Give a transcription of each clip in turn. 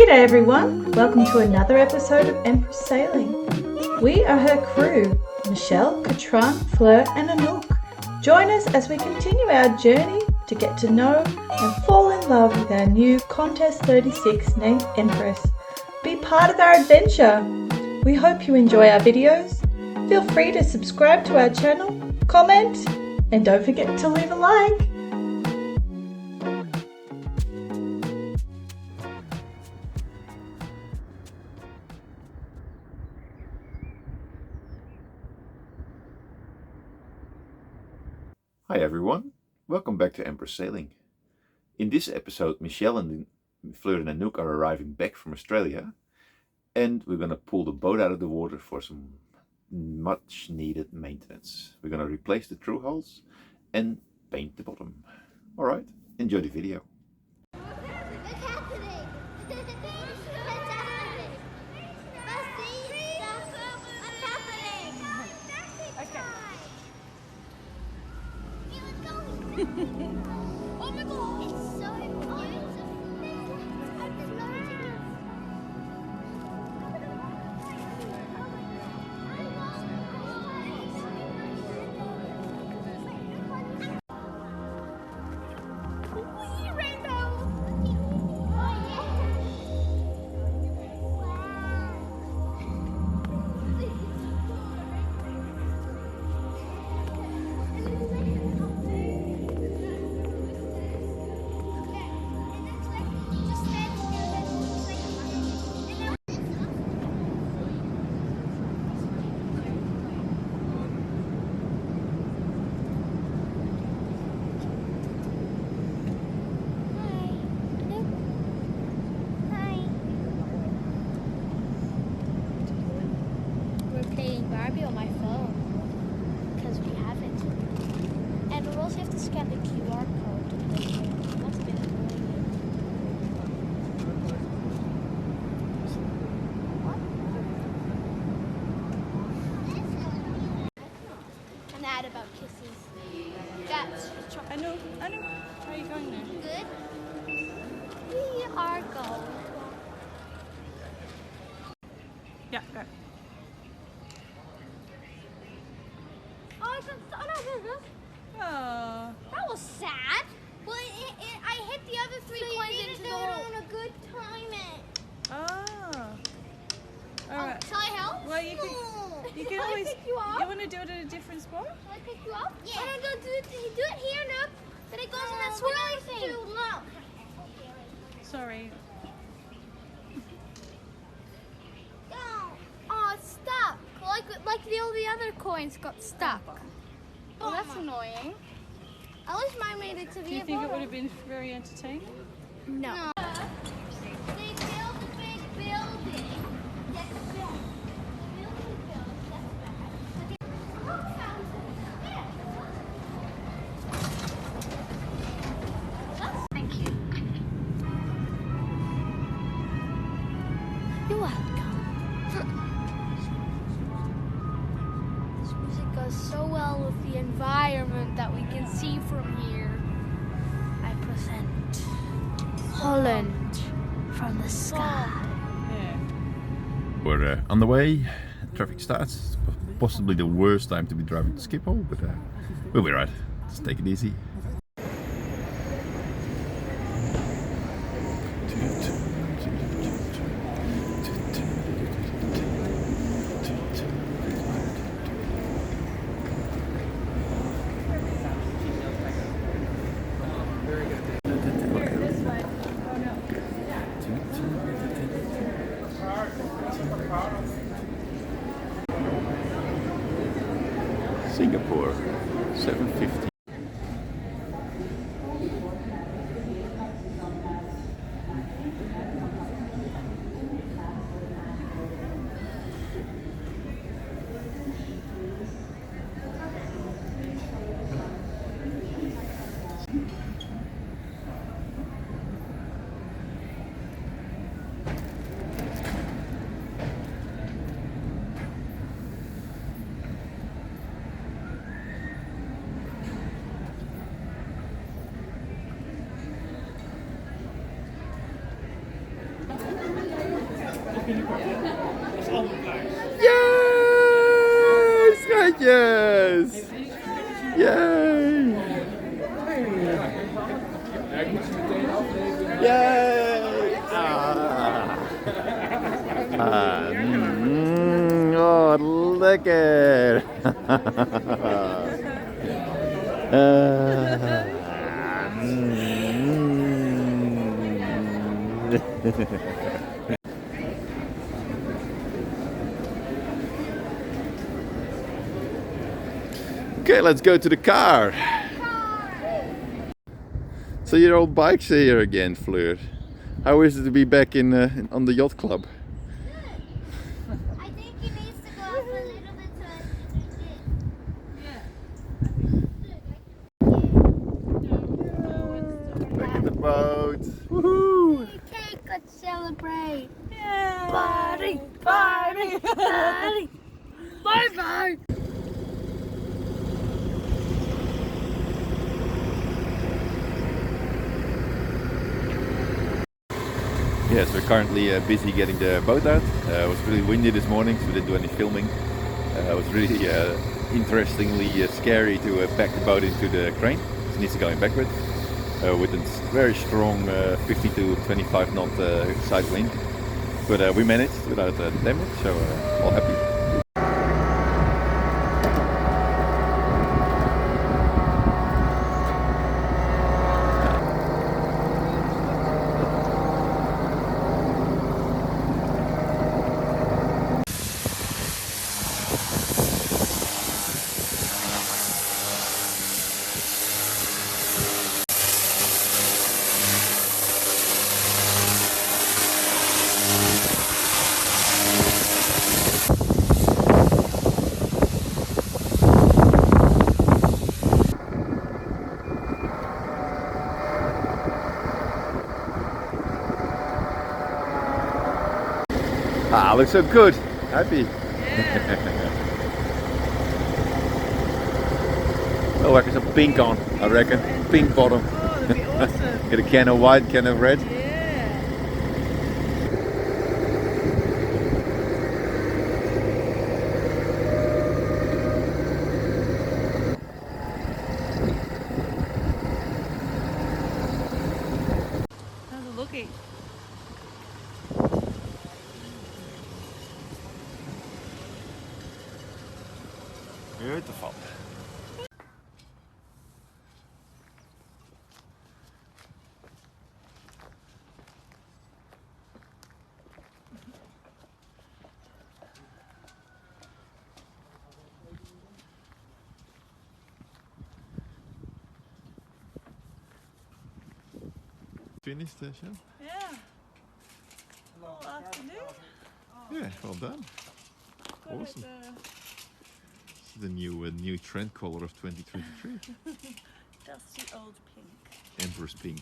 G'day everyone, welcome to another episode of Empress Sailing. We are her crew, Michelle, Katran, Fleur and Anouk. Join us as we continue our journey to get to know and fall in love with our new Contest 36 named Empress. Be part of our adventure. We hope you enjoy our videos. Feel free to subscribe to our channel, comment, and don't forget to leave a like. Hi everyone, welcome back to Empress Sailing. In this episode, Michelle and Fleur and Anouk are arriving back from Australia, and we're going to pull the boat out of the water for some much needed maintenance. We're going to replace the through hulls and paint the bottom. Alright, enjoy the video. Oh my god, it's so beautiful. On my phone because we have it, and we also have to scan the QR code. That's a bit annoying. An ad about kisses. That's I know. How are you going there? good. We are going. Yeah, go. Oh. That was sad. Well, I hit the other three coins into the hole. On a good timing. Oh. Alright. Shall I help? Well, you can always. I pick you up? You want to do it at a different spot? Shall I pick you up? Yeah. Oh, no, do it here, Nook. But it goes in that swirly thing. No. Sorry. Oh, it's stuck. Like all the other coins got stuck. Oh, that's annoying. At least mine made it to the Do you think it would have been very entertaining? No. They built a big building. That's a building. The building built. That's bad. Thank you. You're welcome. This music goes so well with the environment that we can see from here. I present Holland from the sky. Yeah. We're on the way, traffic starts. Possibly the worst time to be driving to Schiphol, but we'll be right. Just take it easy. Singapore, 7:50. Yay, schatjes! Yay! Yay! Oh, lekker! Okay, let's go to the car. So your old bike's here again, Fleur. How is it to be back in on the yacht club? I think he needs to go up a little bit so I can Back in the boat. Woohoo! Cake, let's celebrate. Yeah. Party, party, party. Bye bye. Yes, we're currently busy getting the boat out. It was really windy this morning, so we didn't do any filming. It was really interestingly scary to back the boat into the crane. It needs to go in backwards with a very strong 50 to 25 knot side wind. But we managed without damage, so all happy. Ah, looks so good. Happy. Oh, I got some pink on, I reckon. Pink bottom. Oh, that'd be awesome. Get a can of white, can of red. Yeah. How's it looking? Beautiful. Finished the show? Yeah. All afternoon. Yeah, well done. Got it, Awesome. This is the new trend color of 2023. dusty old pink. Empress pink.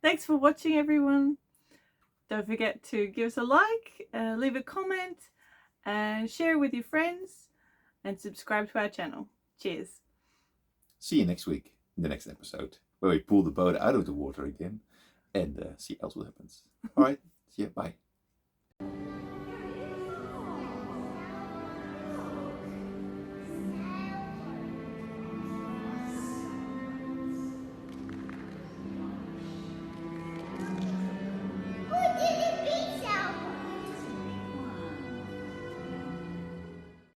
Thanks for watching, everyone. Don't forget to give us a like, leave a comment, and share with your friends, and subscribe to our channel. Cheers. See you next week in the next episode, where we pull the boat out of the water again and see else what happens. Alright, see ya, bye.